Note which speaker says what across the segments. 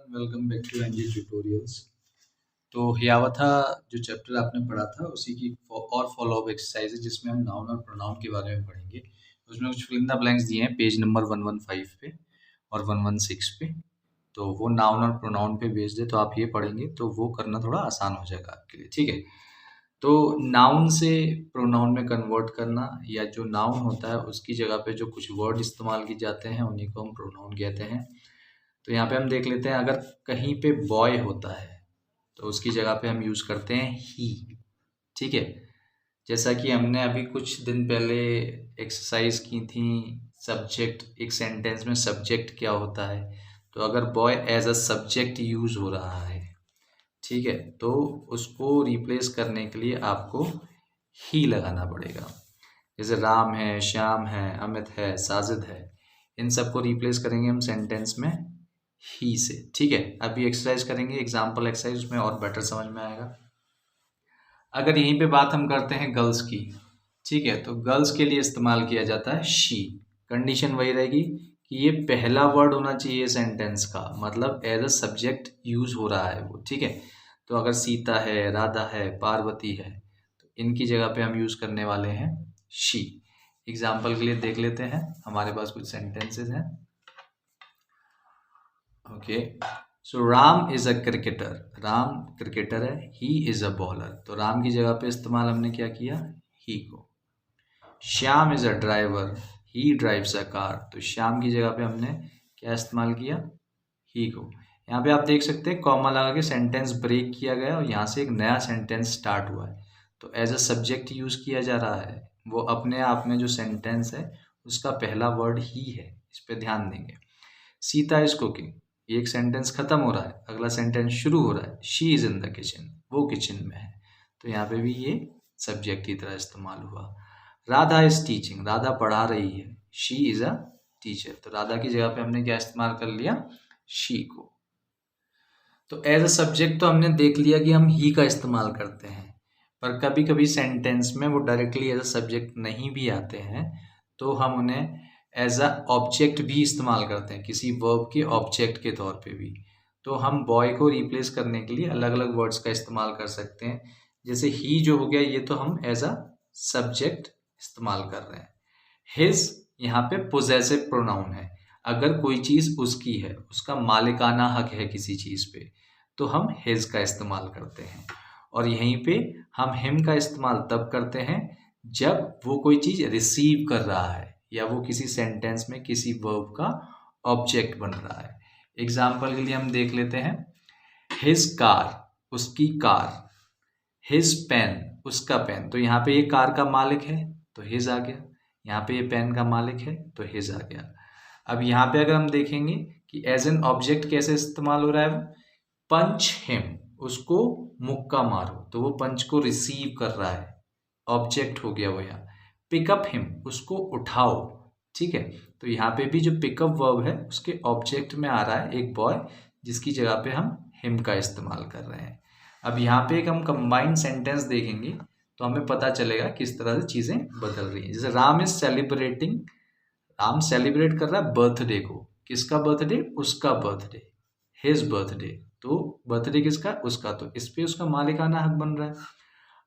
Speaker 1: Welcome back to NG tutorials. तो Hiawatha जो chapter आपने पढ़ा था उसी की और फॉलो अप एक्सरसाइज है जिसमें हम नाउन और प्रोनाउन के बारे में पढ़ेंगे। उसमें कुछ फिल इन द ब्लैंक्स दिए हैं पेज नंबर 115 पे और 116 पे। तो वो नाउन और प्रोनाउन पे बेस्ड है, तो आप ये पढ़ेंगे तो वो करना थोड़ा आसान हो जाएगा आपके लिए। ठीक है, तो नाउन से प्रोनाउन में कन्वर्ट करना या जो नाउन होता है उसकी जगह पे जो कुछ वर्ड इस्तेमाल किए जाते हैं उन्हीं को हम प्रोनाउन कहते हैं। तो यहाँ पे हम देख लेते हैं, अगर कहीं पे बॉय होता है तो उसकी जगह पे हम यूज़ करते हैं ही। ठीक है, जैसा कि हमने अभी कुछ दिन पहले एक्सरसाइज की थी, सब्जेक्ट, एक सेंटेंस में सब्जेक्ट क्या होता है। तो अगर boy as a subject use हो रहा है, ठीक है, तो उसको रिप्लेस करने के लिए आपको ही लगाना पड़ेगा। जैसे राम है, श्याम है, अमित है, साजिद है, इन सबको रिप्लेस करेंगे हम सेंटेंस में ही से। ठीक है, अभी एक्सरसाइज करेंगे, एग्जाम्पल एक्सरसाइज, उसमें और बेटर समझ में आएगा। अगर यहीं पे बात हम करते हैं गर्ल्स की, ठीक है, तो गर्ल्स के लिए इस्तेमाल किया जाता है शी। कंडीशन वही रहेगी कि ये पहला वर्ड होना चाहिए सेंटेंस का, मतलब एज अ सब्जेक्ट यूज हो रहा है वो। ठीक है, तो अगर सीता है, राधा है, पार्वती है, तो इनकी जगह पे हम यूज करने वाले हैं शी। एग्जाम्पल के लिए देख लेते हैं, हमारे पास कुछ सेंटेंसेस हैं। Okay, so Ram is a cricketer, Ram cricketer है। ही इज अ बॉलर, तो राम की जगह पे इस्तेमाल हमने क्या किया, ही को। Shyam is a driver, he drives a car, तो श्याम की जगह पे हमने क्या इस्तेमाल किया, ही को। यहाँ पे आप देख सकते हैं कॉमा लगा के सेंटेंस ब्रेक किया गया और यहाँ से एक नया सेंटेंस स्टार्ट हुआ है। तो एज अ सब्जेक्ट यूज किया जा रहा है, वो अपने आप में जो सेंटेंस है उसका पहला वर्ड ही है, इस पे ध्यान देंगे। सीता इज कुकिंग, ये एक सेंटेंस खत्म हो रहा है, अगला सेंटेंस शुरू हो रहा है, she is in the kitchen, वो किचन में है, तो यहाँ पे भी ये सब्जेक्ट की तरह इस्तेमाल हुआ। राधा इज टीचिंग, राधा पढ़ा रही है, शी इज अ टीचर, तो राधा की जगह पे हमने क्या इस्तेमाल कर लिया, शी को। तो एज अ सब्जेक्ट तो हमने देख लिया कि हम ही का इस्तेमाल करते हैं, पर कभी कभी सेंटेंस में वो डायरेक्टली एज अ सब्जेक्ट नहीं भी आते हैं, तो हम उन्हें एज अ ऑब्जेक्ट भी इस्तेमाल करते हैं, किसी वर्ब के ऑब्जेक्ट के तौर पे भी। तो हम बॉय को रिप्लेस करने के लिए अलग अलग वर्ड्स का इस्तेमाल कर सकते हैं। जैसे ही जो हो गया, ये तो हम एज अ सब्जेक्ट इस्तेमाल कर रहे हैं। हिज यहाँ पे पोजेसिव प्रोनाउन है, अगर कोई चीज उसकी है, उसका मालिकाना हक है किसी चीज पे, तो हम हिज का इस्तेमाल करते हैं। और यहीं पे हम हिम का इस्तेमाल तब करते हैं जब वो कोई चीज रिसीव कर रहा है या वो किसी सेंटेंस में किसी वर्ब का ऑब्जेक्ट बन रहा है। एग्जाम्पल के लिए हम देख लेते हैं, हिज कार, उसकी कार, हिज पेन, उसका पेन, तो यहाँ पे ये कार का मालिक है तो हिज आ गया, यहाँ पे ये पेन का मालिक है तो हिज आ गया। अब यहाँ पे अगर हम देखेंगे कि एज एन ऑब्जेक्ट कैसे इस्तेमाल हो रहा है, पंच हिम, उसको मुक्का मारो, तो वो पंच को रिसीव कर रहा है, ऑब्जेक्ट हो गया वो यहाँ। पिकअप हिम, उसको उठाओ। ठीक है, तो यहाँ पे भी जो पिकअप वर्ब है उसके ऑब्जेक्ट में आ रहा है एक बॉय, जिसकी जगह पे हम हिम का इस्तेमाल कर रहे हैं। अब यहाँ पे एक हम कंबाइंड सेंटेंस देखेंगे तो हमें पता चलेगा किस तरह से चीजें बदल रही हैं। जैसे Ram is celebrating, Ram celebrate कर रहा है बर्थडे को, किसका बर्थडे, उसका बर्थडे, हिज बर्थडे, तो बर्थडे किसका, उसका, तो इस पे उसका मालिकाना हक बन रहा है।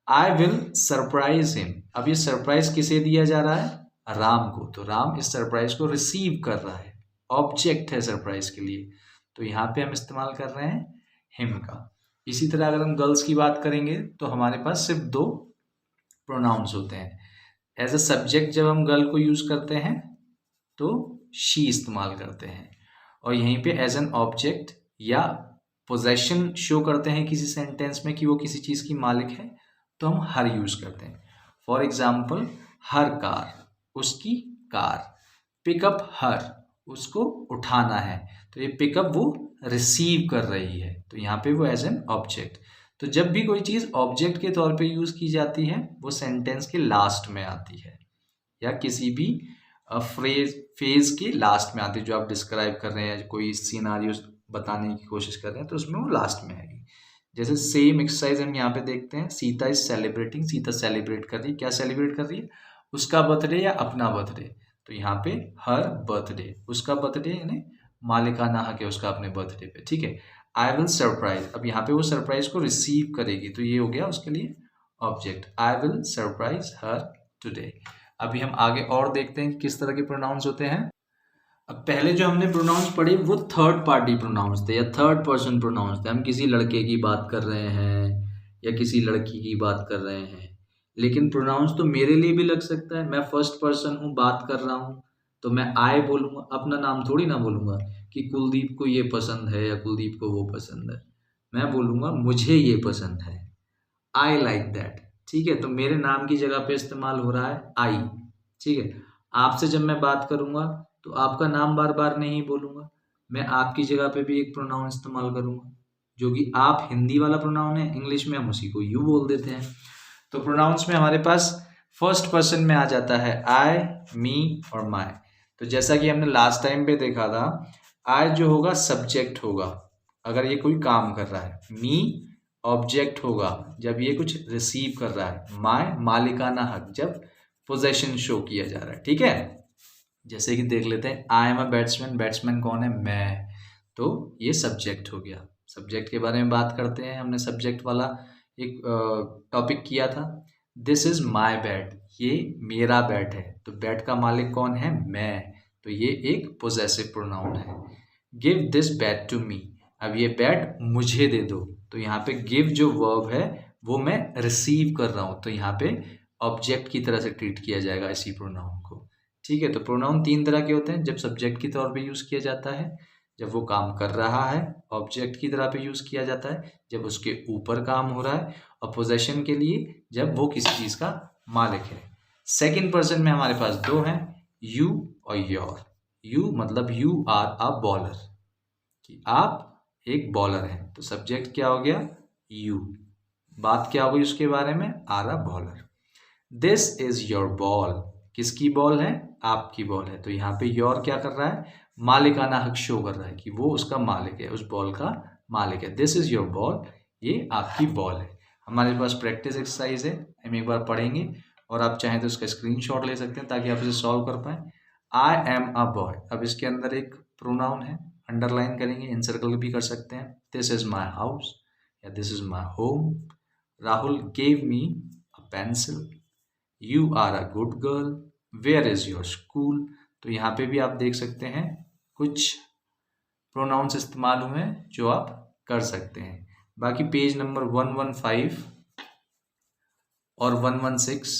Speaker 1: आई विल सरप्राइज हिम, अब ये सरप्राइज किसे दिया जा रहा है, राम को, तो राम इस सरप्राइज को रिसीव कर रहा है, ऑब्जेक्ट है सरप्राइज के लिए, तो यहाँ पे हम इस्तेमाल कर रहे हैं हिम का। इसी तरह अगर हम गर्ल्स की बात करेंगे तो हमारे पास सिर्फ दो प्रोनाउंस होते हैं। एज अ सब्जेक्ट जब हम गर्ल को यूज करते हैं तो शी इस्तेमाल करते हैं, और यहीं पे एज एन ऑब्जेक्ट या पोजेशन शो करते हैं किसी सेंटेंस में कि वो किसी चीज की मालिक है, तो हम हर यूज करते हैं। फॉर एग्जाम्पल, हर कार, उसकी कार, पिकअप हर, उसको उठाना है, तो ये पिकअप वो रिसीव कर रही है, तो यहाँ पे वो एज एन ऑब्जेक्ट। तो जब भी कोई चीज ऑब्जेक्ट के तौर पे यूज की जाती है वो सेंटेंस के लास्ट में आती है, या किसी भी फेज के लास्ट में आती है। जो आप डिस्क्राइब कर रहे हैं, कोई सिनारियो बताने की कोशिश कर रहे हैं, तो उसमें वो लास्ट में आएगी। जैसे सेम एक्सरसाइज हम यहाँ पे देखते हैं, Sita is celebrating, Sita celebrate कर रही है, क्या सेलिब्रेट कर रही है, उसका बर्थडे या अपना बर्थडे, तो यहाँ पे हर बर्थडे, उसका बर्थडे यानी मालिकाना हक है उसका अपने बर्थडे पे, ठीक है। आई विल सरप्राइज, अब यहाँ पे वो सरप्राइज को रिसीव करेगी, तो ये हो गया उसके लिए object. I will surprise her today. अभी हम आगे और देखते हैं किस तरह के प्रोनाउंस होते हैं। अब पहले जो हमने प्रोनाउंस पढ़े वो थर्ड पार्टी प्रोनाउंस थे या थर्ड पर्सन प्रोनाउंस थे। हम किसी लड़के की बात कर रहे हैं या किसी लड़की की बात कर रहे हैं, लेकिन प्रोनाउंस तो मेरे लिए भी लग सकता है। मैं फर्स्ट पर्सन हूँ, बात कर रहा हूँ, तो मैं आई बोलूँगा, अपना नाम थोड़ी ना बोलूँगा कि कुलदीप को ये पसंद है या कुलदीप को वो पसंद है। मैं बोलूँगा मुझे ये पसंद है, आई लाइक दैट, ठीक है। तो मेरे नाम की जगह पे इस्तेमाल हो रहा है आई, ठीक है। आपसे जब मैं बात करूँगा तो आपका नाम बार बार नहीं बोलूँगा, मैं आपकी जगह पे भी एक प्रोनाउन इस्तेमाल करूँगा जो कि आप हिंदी वाला प्रोनाउन है, इंग्लिश में हम उसी को यू बोल देते हैं। तो प्रोनाउंस में हमारे पास फर्स्ट पर्सन में आ जाता है आई, मी और माई। तो जैसा कि हमने लास्ट टाइम पे देखा था, आई जो होगा सब्जेक्ट होगा अगर ये कोई काम कर रहा है, मी ऑब्जेक्ट होगा जब ये कुछ रिसीव कर रहा है, माई मालिकाना हक जब पोजेशन शो किया जा रहा है, ठीक है। जैसे कि देख लेते हैं, I am a batsman, batsman कौन है, मैं, तो ये सब्जेक्ट हो गया। सब्जेक्ट के बारे में बात करते हैं, हमने सब्जेक्ट वाला एक टॉपिक किया था। दिस इज माई बैट, ये मेरा बैट है, तो बैट का मालिक कौन है, मैं, तो ये एक पोजेसिव प्रोनाउन है। Give this bat to me, अब ये बैट मुझे दे दो, तो यहाँ पे गिव जो वर्ब है वो मैं रिसीव कर रहा हूँ, तो यहाँ पे ऑब्जेक्ट की तरह से ट्रीट किया जाएगा इसी प्रोनाउन को, ठीक है। तो प्रोनाउन तीन तरह के होते हैं, जब सब्जेक्ट की तौर पे यूज़ किया जाता है, जब वो काम कर रहा है, ऑब्जेक्ट की तरह पे यूज़ किया जाता है जब उसके ऊपर काम हो रहा है, और पोजेशन के लिए जब वो किसी चीज़ का मालिक है। सेकंड पर्सन में हमारे पास दो हैं, यू और योर। यू मतलब यू आर अ बॉलर, कि आप एक बॉलर हैं, तो सब्जेक्ट क्या हो गया, यू, बात क्या हो गई उसके बारे में, are a bowler. This is your ball, किसकी बॉल है, आपकी बॉल है, तो यहाँ पे योर क्या कर रहा है, मालिकाना हक शो कर रहा है कि वो उसका मालिक है, उस बॉल का मालिक है। दिस इज योर बॉल, ये आपकी बॉल है। हमारे पास प्रैक्टिस एक्सरसाइज है, हम एक बार पढ़ेंगे और आप चाहें तो उसका स्क्रीनशॉट ले सकते हैं ताकि आप इसे सॉल्व कर पाएं। आई एम अ बॉय, अब इसके अंदर एक प्रोनाउन है, अंडरलाइन करेंगे, इनसर्कल भी कर सकते हैं। दिस इज माई हाउस या this is my home. Rahul gave me a pencil. You are a good girl. Where is your school. तो यहाँ पे भी आप देख सकते हैं कुछ प्रोनाउंस इस्तेमाल हुए हैं जो आप कर सकते हैं। बाकी पेज नंबर 115 और 116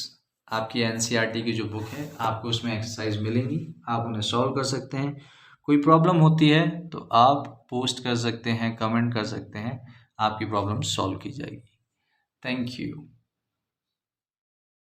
Speaker 1: आपकी एनसीईआरटी की जो बुक है, आपको उसमें एक्सरसाइज मिलेंगी, आप उन्हें सॉल्व कर सकते हैं। कोई प्रॉब्लम होती है तो आप पोस्ट कर सकते हैं, कमेंट कर सकते हैं, आपकी प्रॉब्लम सॉल्व की जाएगी। Thank you.